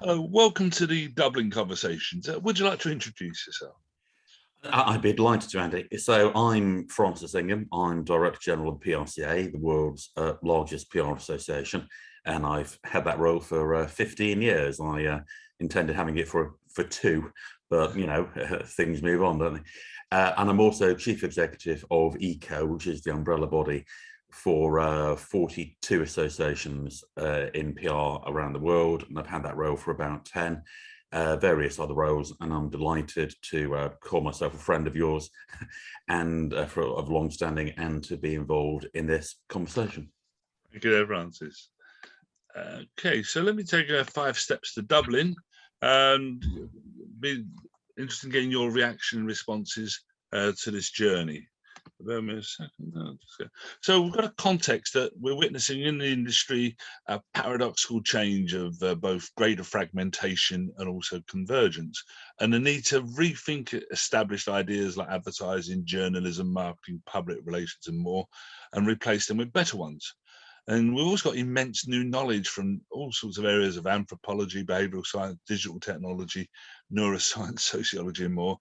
Hello, welcome to the Dublin Conversations. Would you like to introduce yourself? I'd be delighted to, Andy. So I'm Francis Ingham. I'm Director General of the PRCA, the world's largest PR association, and I've had that role for 15 years. I intended having it for two, but things move on, don't they? And I'm also Chief Executive of ECO, which is the umbrella body for 42 associations in PR around the world, and I've had that role for about 10. Various other roles, and I'm delighted to call myself a friend of yours and of long-standing, and to be involved in this conversation. Thank you there, Francis. Okay, so let me take 5 steps to Dublin, and be interested in getting your reaction and responses to this journey. Bear me a second. So we've got a context that we're witnessing in the industry, a paradoxical change of both greater fragmentation and also convergence, and the need to rethink established ideas like advertising, journalism, marketing, public relations and more, and replace them with better ones. And we've also got immense new knowledge from all sorts of areas of anthropology, behavioral science, digital technology, neuroscience, sociology and more.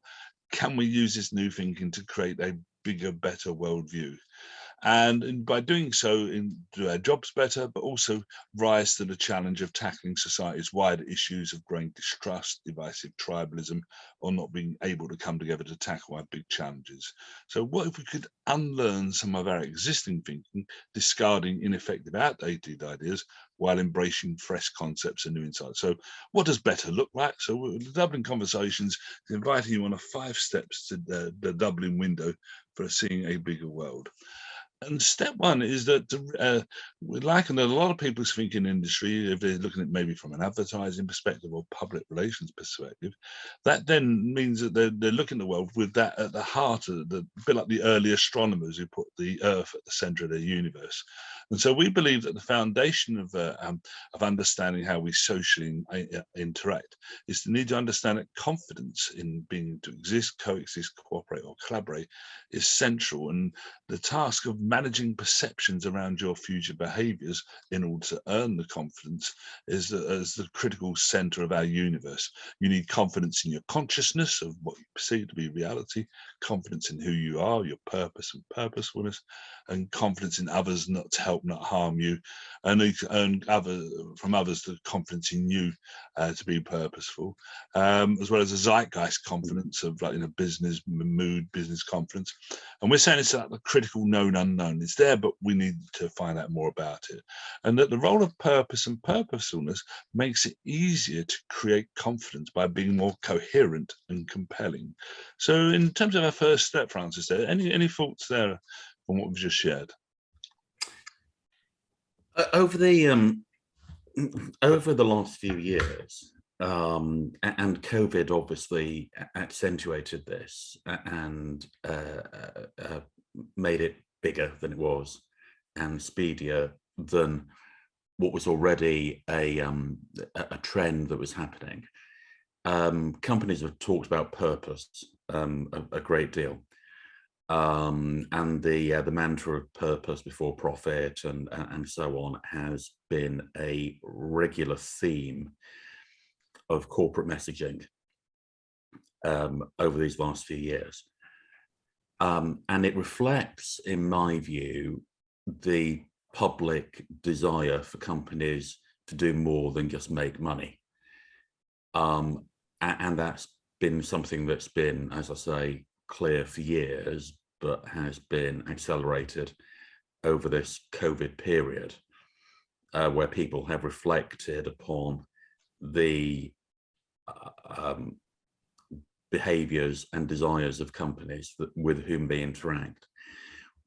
Can we use this new thinking to create a bigger, better worldview? And by doing so, do our jobs better, but also rise to the challenge of tackling society's wider issues of growing distrust, divisive tribalism, or not being able to come together to tackle our big challenges. So what if we could unlearn some of our existing thinking, discarding ineffective, outdated ideas, while embracing fresh concepts and new insights? So what does better look like? So the Dublin Conversations is inviting you on 5 steps to the Dublin window for seeing a bigger world. And step one is that, like a lot of people's thinking industry, if they're looking at maybe from an advertising perspective or public relations perspective, that then means that they're looking at the world with that at the heart of a bit like the early astronomers who put the Earth at the center of their universe. And so we believe that the foundation of understanding how we socially interact is the need to understand that confidence in being to exist, coexist, cooperate, or collaborate is central, and the task of managing perceptions around your future behaviors in order to earn the confidence is the critical center of our universe. You need confidence in your consciousness of what you perceive to be reality, confidence in who you are, your purpose and purposefulness, and confidence in others not to help, not harm you, and earn from others the confidence in you to be purposeful, as well as a zeitgeist confidence of like in a business mood, business confidence. And we're saying it's like the critical known unknown. It's there, but we need to find out more about it. And that the role of purpose and purposefulness makes it easier to create confidence by being more coherent and compelling. So in terms of our first step, Francis, there, any thoughts there from what we've just shared? Over the last few years, and COVID obviously accentuated this and made it bigger than it was and speedier than what was already a trend that was happening. Companies have talked about purpose a great deal. And the mantra of purpose before profit and so on has been a regular theme of corporate messaging over these last few years. And it reflects, in my view, the public desire for companies to do more than just make money. And that's been something that's been, as I say, clear for years, but has been accelerated over this COVID period, where people have reflected upon the behaviors and desires of companies with whom they interact.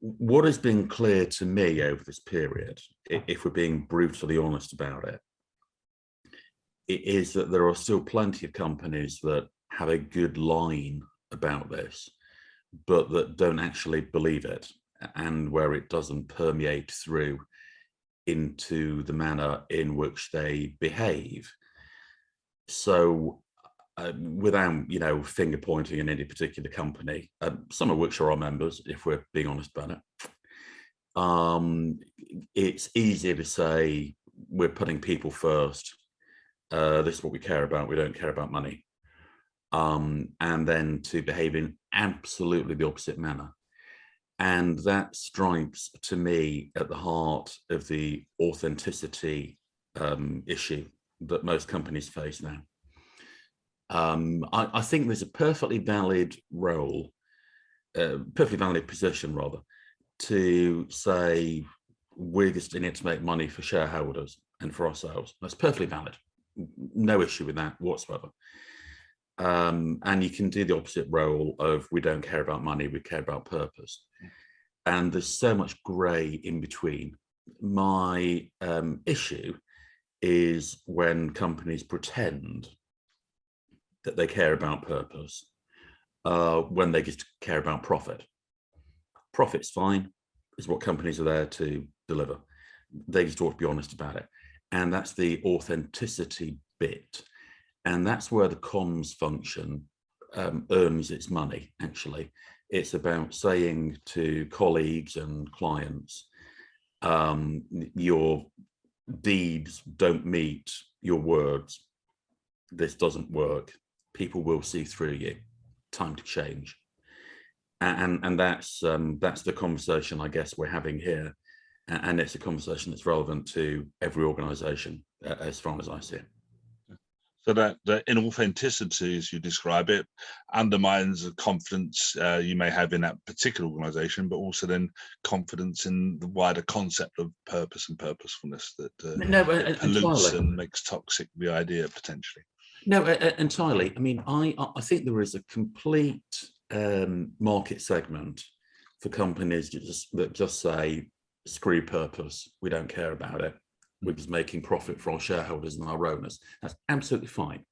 What has been clear to me over this period, if we're being brutally honest about it, is that there are still plenty of companies that have a good line about this, but that don't actually believe it, and where it doesn't permeate through into the manner in which they behave. So without finger pointing in any particular company, some of which are our members, if we're being honest about it, it's easier to say we're putting people first This is what we care about. We don't care about money. And then to behave in absolutely the opposite manner. And that strikes to me at the heart of the authenticity issue that most companies face now. I think there's a perfectly valid role, perfectly valid position rather, to say we're just in it to make money for shareholders and for ourselves. That's perfectly valid. No issue with that whatsoever. And you can do the opposite role of we don't care about money, we care about purpose. And there's so much grey in between. My issue is when companies pretend that they care about purpose when they just care about profit. Profit's fine, is what companies are there to deliver. They just ought to be honest about it. And that's the authenticity bit. And that's where the comms function earns its money, actually. It's about saying to colleagues and clients, your deeds don't meet your words. This doesn't work. People will see through you. Time to change. And that's the conversation I guess we're having here. And it's a conversation that's relevant to every organization as far as I see it. So that inauthenticity, as you describe it, undermines the confidence you may have in that particular organisation, but also then confidence in the wider concept of purpose and purposefulness that pollutes entirely. and makes toxic the idea potentially. No, entirely. I mean, I think there is a complete market segment for companies that just say, screw purpose, we don't care about it. We're just making profit for our shareholders and our owners. That's absolutely fine.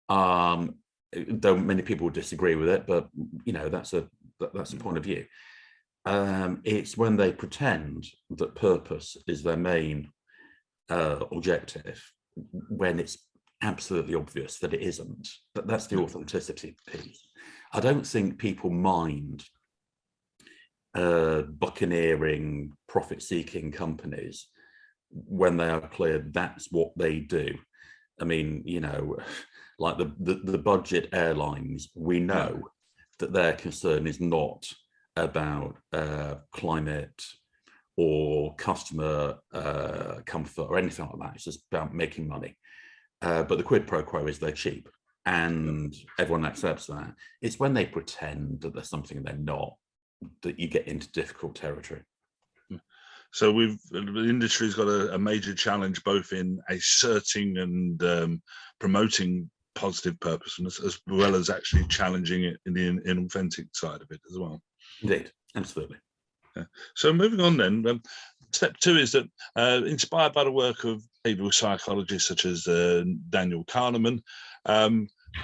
Though many people would disagree with it, but you know that's a point of view. It's when they pretend that purpose is their main objective, when it's absolutely obvious that it isn't. But that's the authenticity piece. I don't think people mind buccaneering, profit-seeking companies when they are clear that's what they do. I mean, you know, like the budget airlines, we know that their concern is not about climate or customer comfort or anything like that. It's just about making money. But the quid pro quo is they're cheap, and everyone accepts that. It's when they pretend that there's something they're not that you get into difficult territory. So the industry's got a major challenge both in asserting and promoting positive purposefulness, as well as actually challenging it in the inauthentic side of it as well. Indeed, absolutely. Yeah. So moving on then, step two is that inspired by the work of behavioral psychologists such as Daniel Kahneman,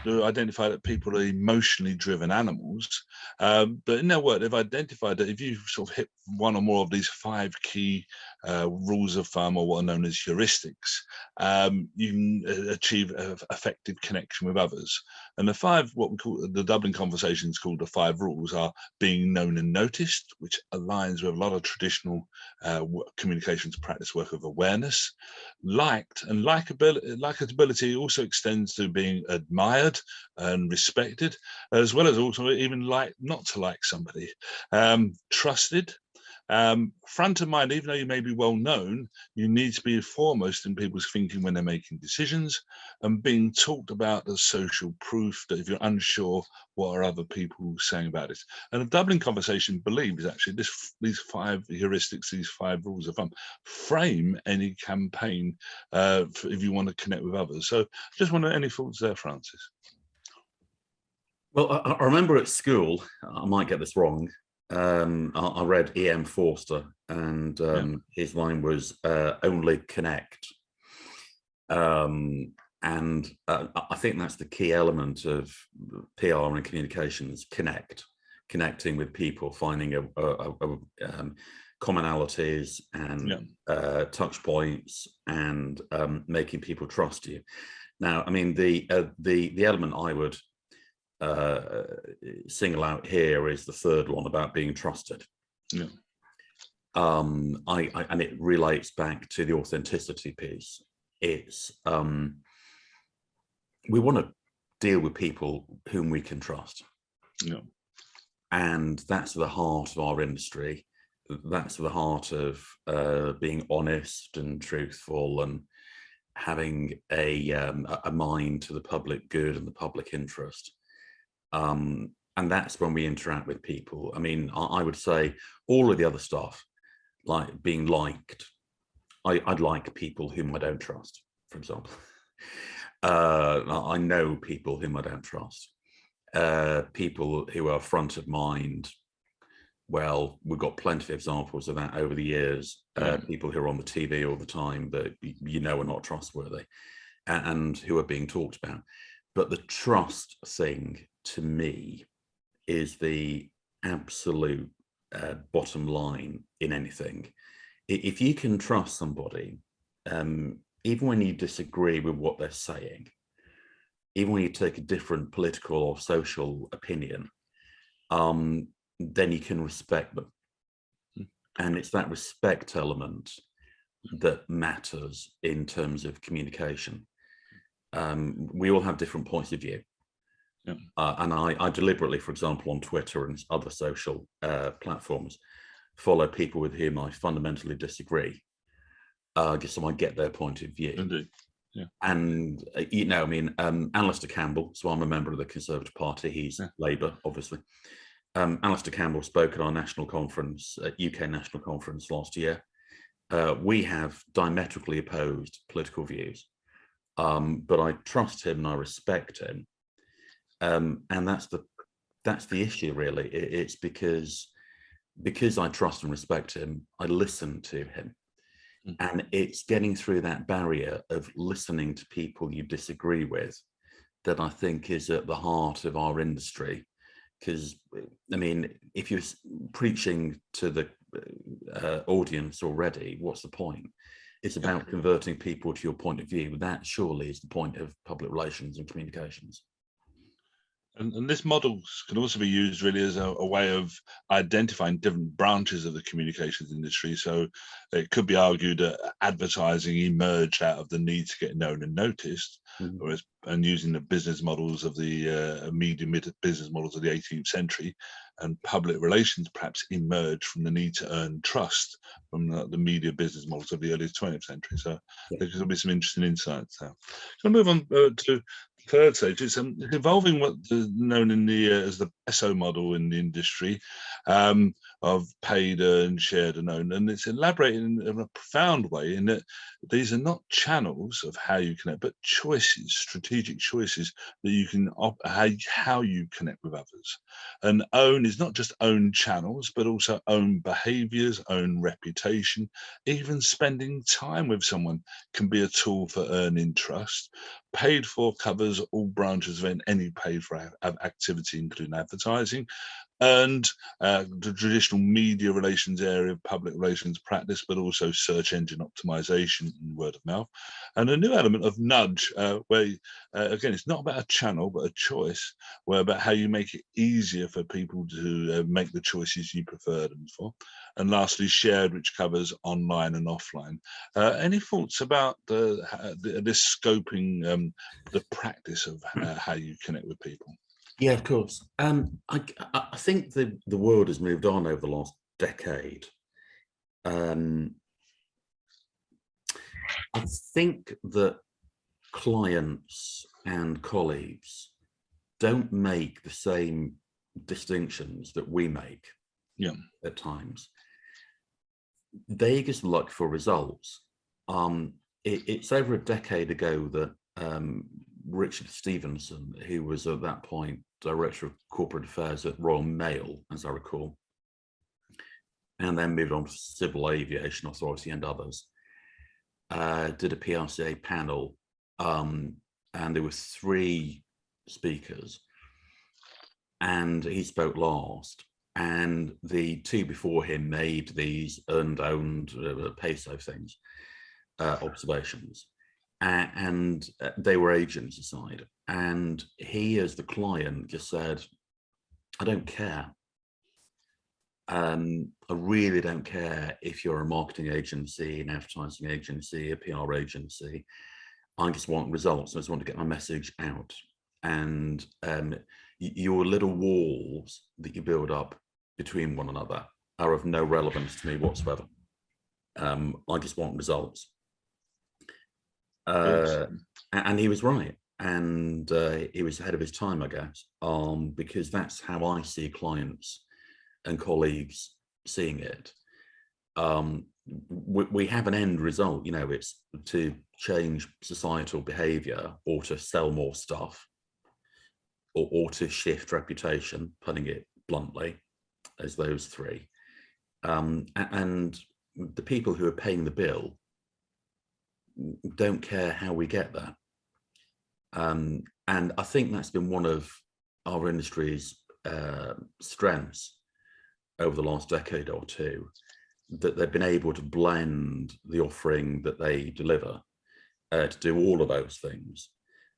who identified that people are emotionally driven animals. But in their work, they've identified that if you sort of hit one or more of these 5 key rules of thumb, or what are known as heuristics, you can achieve effective connection with others. And the 5, what we call the Dublin conversations called the 5 rules, are being known and noticed, which aligns with a lot of traditional communications practice work of awareness. Liked and likability also extends to being admired and respected, as well as also even not to like somebody. Trusted, front of mind, even though you may be well known, you need to be foremost in people's thinking when they're making decisions, and being talked about as social proof that if you're unsure, what are other people saying about it? And the Dublin conversation believes actually these 5 heuristics, these 5 rules of thumb, frame any campaign if you want to connect with others. So just wonder, any thoughts there, Francis? Well, I remember at school, I might get this wrong, I read E.M. Forster, and his line was only connect. And I think that's the key element of PR and communications: connecting with people, finding commonalities and touch points, and making people trust you. Now, I mean, the element I would single out here is the 3rd one, about being trusted. And it relates back to the authenticity piece. It's we want to deal with people whom we can trust. Yeah. And that's the heart of our industry. That's the heart of being honest and truthful and having a mind to the public good and the public interest. And that's when we interact with people. I mean, I would say all of the other stuff, like being liked, I'd like people whom I don't trust, for example. I know people whom I don't trust. People who are front of mind. Well, we've got plenty of examples of that over the years. People who are on the TV all the time that are not trustworthy and who are being talked about. But the trust thing to me is the absolute bottom line in anything. If you can trust somebody, even when you disagree with what they're saying, even when you take a different political or social opinion, then you can respect them. And it's that respect element that matters in terms of communication. We all have different points of view. Yeah. And I deliberately, for example, on Twitter and other social platforms, follow people with whom I fundamentally disagree, just so I get their point of view. Indeed. Yeah. And, Alistair Campbell, so I'm a member of the Conservative Party, he's Labour, obviously. Alistair Campbell spoke at our national conference, UK national conference last year. We have diametrically opposed political views, but I trust him and I respect him. And that's the issue, really. It's because I trust and respect him, I listen to him. And it's getting through that barrier of listening to people you disagree with that I think is at the heart of our industry. Because, I mean, if you're preaching to the audience already, what's the point? It's about converting people to your point of view. That surely is the point of public relations and communications. And this model can also be used really as a way of identifying different branches of the communications industry. So it could be argued that advertising emerged out of the need to get known and noticed, and using the business models of the media business models of the 18th century, and public relations perhaps emerged from the need to earn trust from the media business models of the early 20th century. So there could be some interesting insights there. Can I move on to third stage? It's evolving what's known in the as the PESO model in the industry, of paid, earned, shared, and owned, and it's elaborated in a profound way in that these are not channels of how you connect, but choices, strategic choices that you can how you connect with others. And own is not just own channels, but also own behaviors, own reputation. Even spending time with someone can be a tool for earning trust. Paid for covers all branches of any paid for activity, including advertising. And the traditional media relations area of public relations practice, but also search engine optimization and word of mouth. And a new element of nudge, where, again, it's not about a channel, but a choice, where about how you make it easier for people to make the choices you prefer them for. And lastly, shared, which covers online and offline. Any thoughts about this scoping, the practice of how you connect with people? Yeah, of course. I think the world has moved on over the last decade. I think that clients and colleagues don't make the same distinctions that we make at times. They just look for results. It's over a decade ago that Richard Stevenson, who was at that point Director of Corporate Affairs at Royal Mail, as I recall, and then moved on to Civil Aviation Authority and others, did a PRCA panel, and there were 3 speakers, and he spoke last, and the 2 before him made these earned, owned, PESO things, observations. And they were agency side, and he, as the client, just said, I don't care. I really don't care if you're a marketing agency, an advertising agency, a PR agency. I just want results. I just want to get my message out. And your little walls that you build up between one another are of no relevance to me whatsoever. I just want results. And he was right. And he was ahead of his time, I guess, because that's how I see clients and colleagues seeing it. We have an end result, you know, it's to change societal behavior or to sell more stuff or to shift reputation, putting it bluntly, as those three. And the people who are paying the bill don't care how we get there. And I think that's been one of our industry's strengths over the last decade or two, that they've been able to blend the offering that they deliver to do all of those things,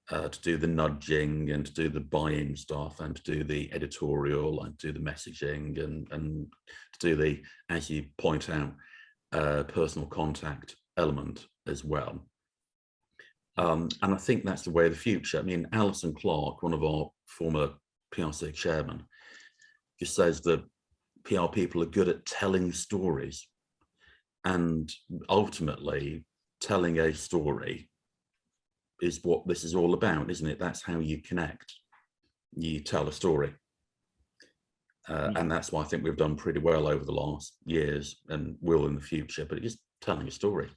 to do the nudging and to do the buy-in stuff and to do the editorial and do the messaging and to do the, as you point out, personal contact element as well. And I think that's the way of the future. I mean, Alison Clark, one of our former PRC chairman, just says that PR people are good at telling stories. And ultimately, telling a story is what this is all about, isn't it? That's how you connect. You tell a story. And that's why I think we've done pretty well over the last years and will in the future, but it's telling a story.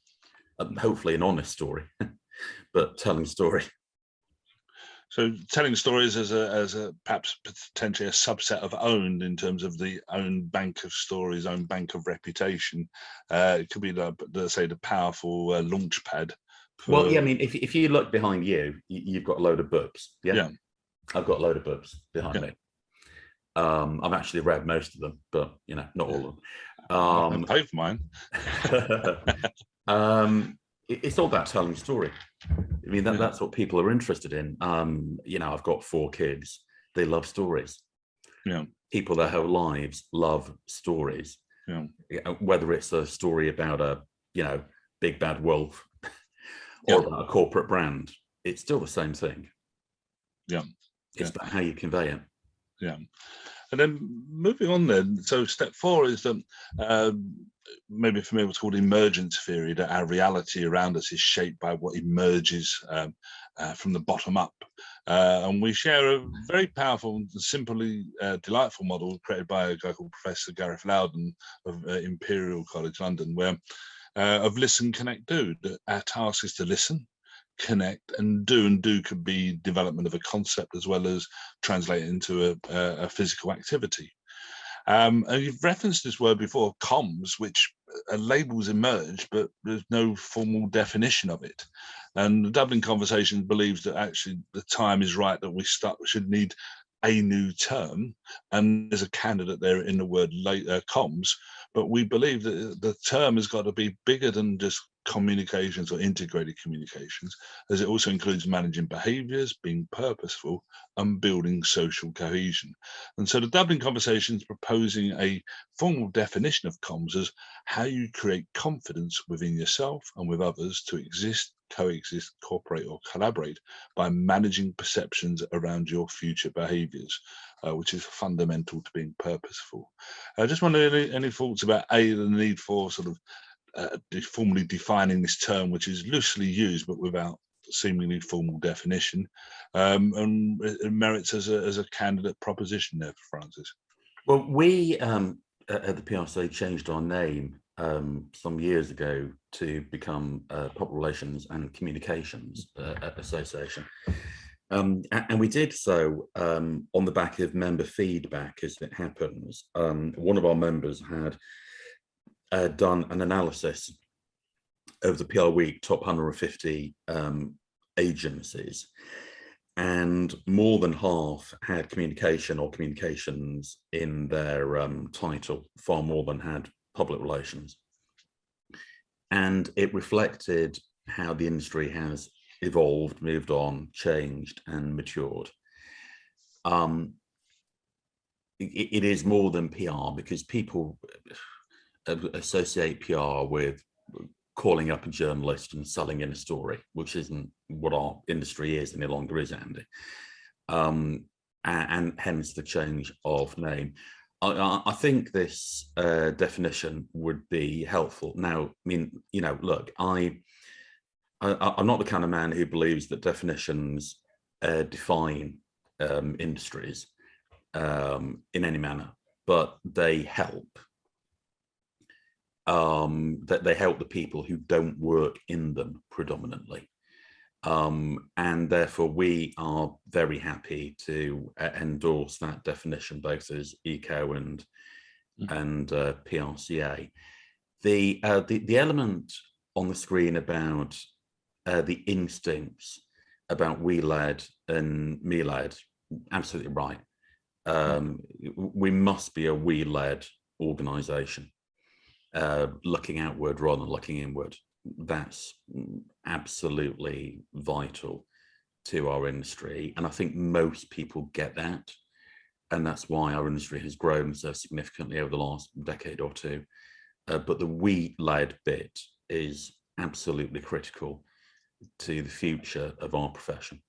Hopefully an honest story, but telling a story. So telling stories as a perhaps potentially a subset of owned in terms of the own bank of stories, own bank of reputation. It could be the powerful launch pad. Well, yeah, I mean, if you look behind you, you've got a load of books. Yeah. I've got a load of books behind me. I've actually read most of them, but you know, not all of them. I paid for mine. It's all about telling a story. I mean, that's what people are interested in. You know, I've got 4 kids. They love stories. Yeah. People their whole lives love stories. Yeah. Whether it's a story about a, you know, big bad wolf or about a corporate brand, it's still the same thing. Yeah. It's about how you convey it. Yeah. And then moving on then, so step 4 is that maybe familiar with what's called emergence theory, that our reality around us is shaped by what emerges from the bottom up. And we share a very powerful and simply delightful model created by a guy called Professor Gareth Loudon of Imperial College London, where of listen, connect, do. Our task is to listen, connect, and do could be development of a concept as well as translate it into a physical activity. And you've referenced this word before, comms, which labels emerge, but there's no formal definition of it. And the Dublin Conversation believes that actually the time is right that we should need a new term. And there's a candidate there in the word comms, but we believe that the term has got to be bigger than just communications or integrated communications, as it also includes managing behaviours, being purposeful, and building social cohesion. And so the Dublin Conversation is proposing a formal definition of comms as how you create confidence within yourself and with others to exist, coexist, cooperate, or collaborate by managing perceptions around your future behaviours, which is fundamental to being purposeful. I just wonder any thoughts about the need for sort of formally defining this term, which is loosely used but without seemingly formal definition, and it merits as a candidate proposition there for Francis. Well, we at the PRC changed our name some years ago to become Public Relations and Communications Association. And we did so on the back of member feedback, as it happens. One of our members had done an analysis of the PR Week top 150 agencies, and more than half had communication or communications in their title, far more than had public relations. And it reflected how the industry has evolved, moved on, changed, and matured. It is more than PR, because people associate PR with calling up a journalist and selling in a story, which isn't what our industry is any longer, is Andy? And hence the change of name. I think this definition would be helpful. Now, I mean, look, I'm not the kind of man who believes that definitions define industries in any manner, but they help. That they help the people who don't work in them predominantly. And therefore we are very happy to endorse that definition, both as ECO and PRCA. The element on the screen about the instincts about we-led and me-led, absolutely right. We must be a we-led organisation, looking outward rather than looking inward. That's absolutely vital to our industry, and I think most people get that, and that's why our industry has grown so significantly over the last decade or two. But the we-led bit is absolutely critical to the future of our profession.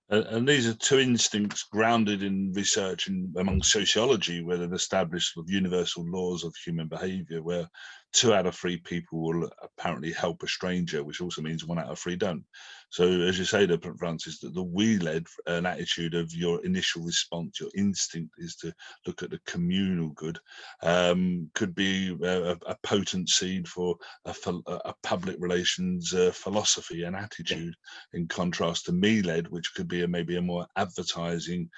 And these are two instincts grounded in research among sociology, where they've established with universal laws of human behaviour, where 2 out of 3 people will apparently help a stranger, which also means 1 out of 3 don't. So as you say there, Francis, that the we-led an attitude of your initial response, your instinct is to look at the communal good, could be a potent seed for a public relations philosophy and attitude, in contrast to me-led, which could be maybe a more advertising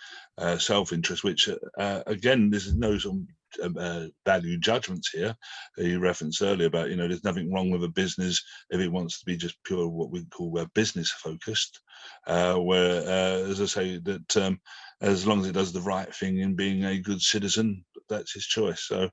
self-interest, which again, there's no sort of value judgments here. You referenced earlier about, there's nothing wrong with a business if it wants to be just pure what we call business focused, where as I say, that as long as it does the right thing in being a good citizen, that's his choice. So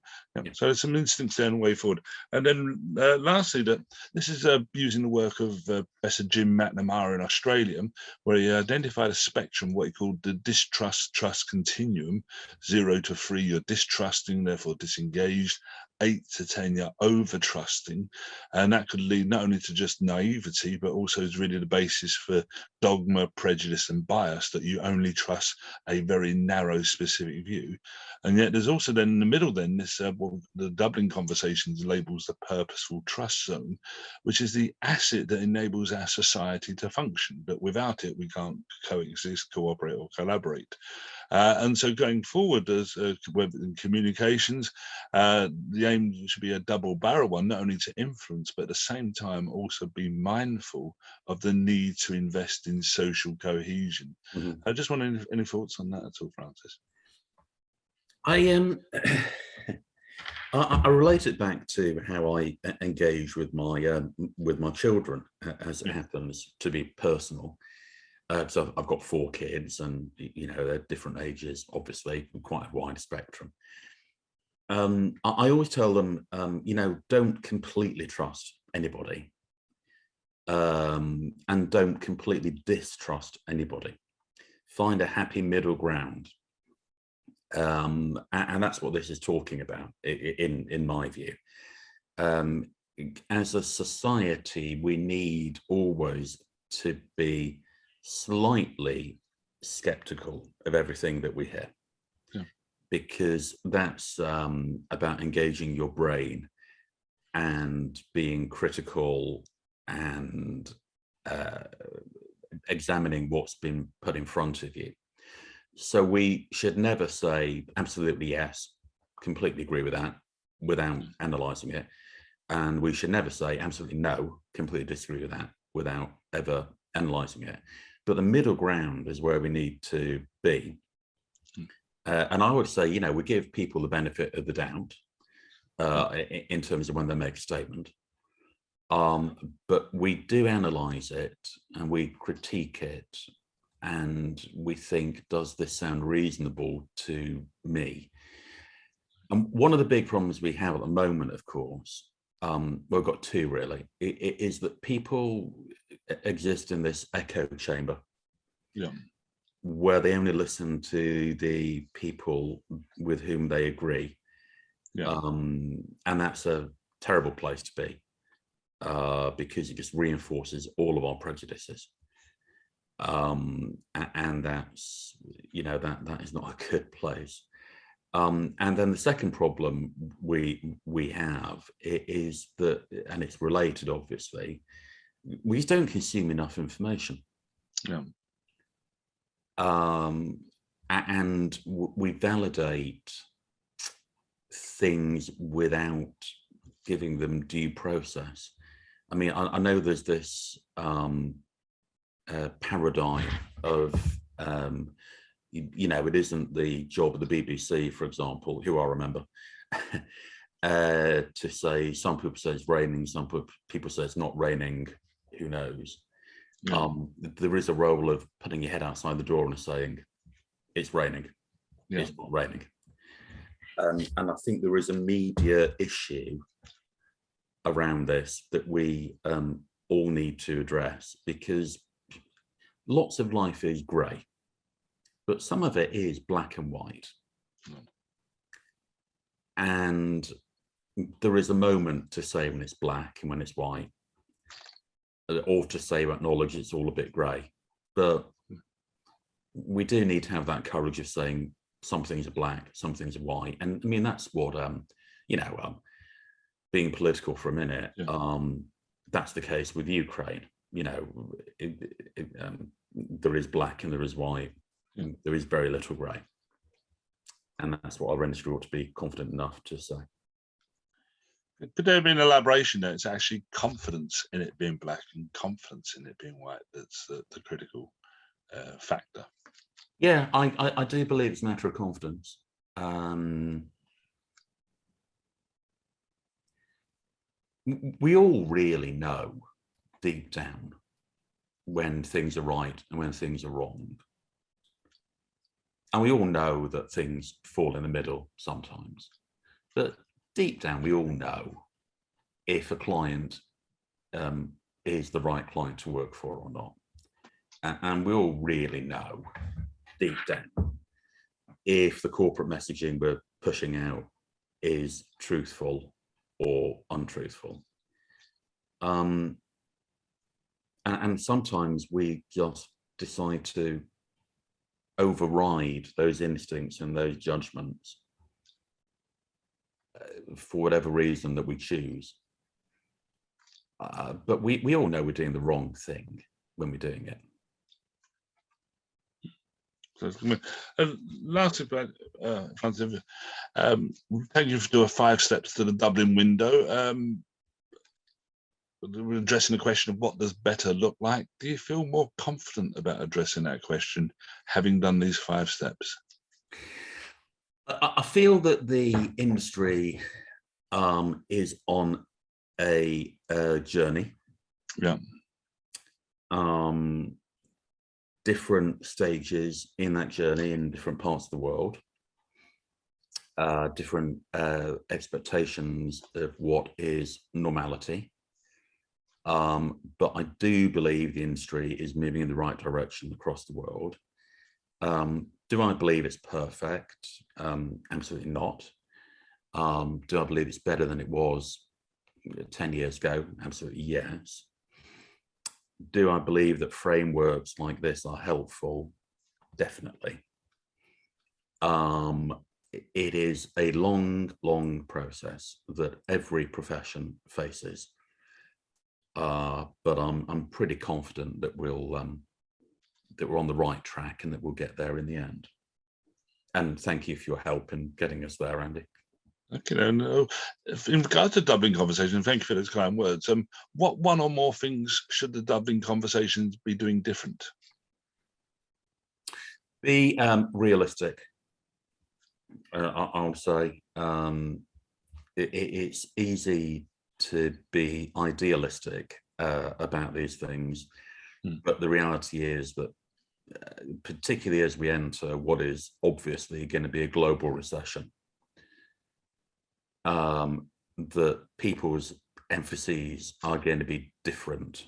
so there's some instincts there and way forward. And then lastly, that this is using the work of Professor Jim McNamara in Australia, where he identified a spectrum, what he called the distrust-trust continuum. 0 to 3, you're distrusting, therefore disengaged. 8 to 10, you're over trusting, and that could lead not only to just naivety, but also is really the basis for dogma, prejudice, and bias, that you only trust a very narrow, specific view. And yet there's also then in the middle, then this what the Dublin conversations labels the purposeful trust zone, which is the asset that enables our society to function. But without it, we can't coexist, cooperate, or collaborate. And so going forward, as web and communications, the aim should be a double barrel one, not only to influence, but at the same time also be mindful of the need to invest in social cohesion. I just want any thoughts on that at all, Francis? I relate it back to how I engage with my children, as it happens to be personal. So I've got 4 kids, and they're different ages, obviously, quite a wide spectrum. I always tell them, don't completely trust anybody, and don't completely distrust anybody. Find a happy middle ground. And that's what this is talking about, in my view. As a society, we need always to be slightly skeptical of everything that we hear, because that's about engaging your brain and being critical and examining what's been put in front of you. So we should never say absolutely yes, completely agree with that, without analysing it. And we should never say absolutely no, completely disagree with that, without ever analysing it. But the middle ground is where we need to be. And I would say, we give people the benefit of the doubt in terms of when they make a statement. But we do analyse it, and we critique it, and we think, does this sound reasonable to me? And one of the big problems we have at the moment, of course, we've got 2 really, it is that people exist in this echo chamber, where they only listen to the people with whom they agree. And that's a terrible place to be. because it just reinforces all of our prejudices. And that's, that is not a good place. And then the second problem we have is that, and it's related, obviously, we just don't consume enough information. Yeah. And we validate things without giving them due process. I mean, I know there's this paradigm of, it isn't the job of the BBC, for example, who I remember, to say, some people say it's raining, some people say it's not raining, who knows. Yeah. There is a role of putting your head outside the door and saying, it's raining, yeah. It's not raining. And I think there is a media issue around this that we all need to address, because lots of life is grey, but some of it is black and white. And there is a moment to say when it's black and when it's white, or to say, acknowledge it's all a bit grey. But we do need to have that courage of saying some things are black, some things are white. And I mean, that's what, being political for a minute, yeah. That's the case with Ukraine. There is black and there is white, yeah. And there is very little grey. And that's what our industry ought to be confident enough to say. Could there be an elaboration that it's actually confidence in it being black and confidence in it being white that's the critical factor? Yeah, I do believe it's a matter of confidence. We all really know deep down when things are right and when things are wrong. And we all know that things fall in the middle sometimes. But deep down, we all know if a client is the right client to work for or not. And we all really know deep down if the corporate messaging we're pushing out is truthful or untruthful. And sometimes we just decide to override those instincts and those judgments for whatever reason that we choose. But we all know we're doing the wrong thing when we're doing it. Lastly, Francis, thank you for doing 5 steps to the Dublin window. We're addressing the question of what does better look like. Do you feel more confident about addressing that question, having done these 5 steps? I feel that the industry is on a journey. Yeah. Different stages in that journey in different parts of the world, different expectations of what is normality. But I do believe the industry is moving in the right direction across the world. Do I believe it's perfect? Absolutely not. Do I believe it's better than it was 10 years ago? Absolutely yes. Do I believe that frameworks like this are helpful? Definitely. It is a long process that every profession faces. But I'm pretty confident that that we're on the right track and that we'll get there in the end. And thank you for your help in getting us there, Andy. Okay, in regard to Dublin conversation, thank you for those kind words. What one or more things should the Dublin conversations be doing different? Be realistic. I'll say it's easy to be idealistic about these things, but the reality is that, particularly as we enter what is obviously going to be a global recession, that people's emphases are going to be different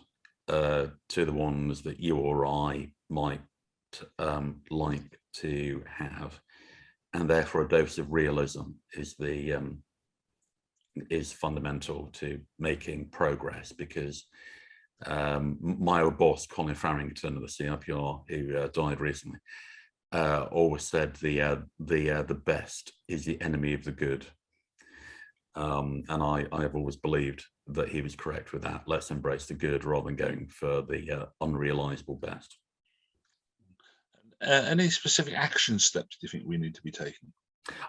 to the ones that you or I might like to have, and therefore a dose of realism is the is fundamental to making progress, because my old boss, Colin Farrington of the CRPR, who died recently, always said the best is the enemy of the good. And I have always believed that he was correct with that. Let's embrace the good rather than going for the unrealizable best. Any specific action steps do you think we need to be taking?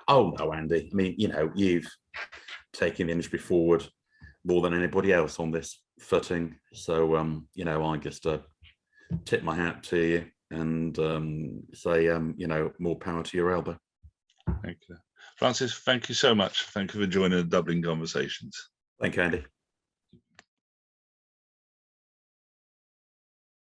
Oh no, Andy. I mean, you've taken the industry forward more than anybody else on this footing. So, I just tip my hat to you and say, more power to your elbow. Thank you. Francis, thank you so much. Thank you for joining the Dublin Conversations. Thank you, Andy.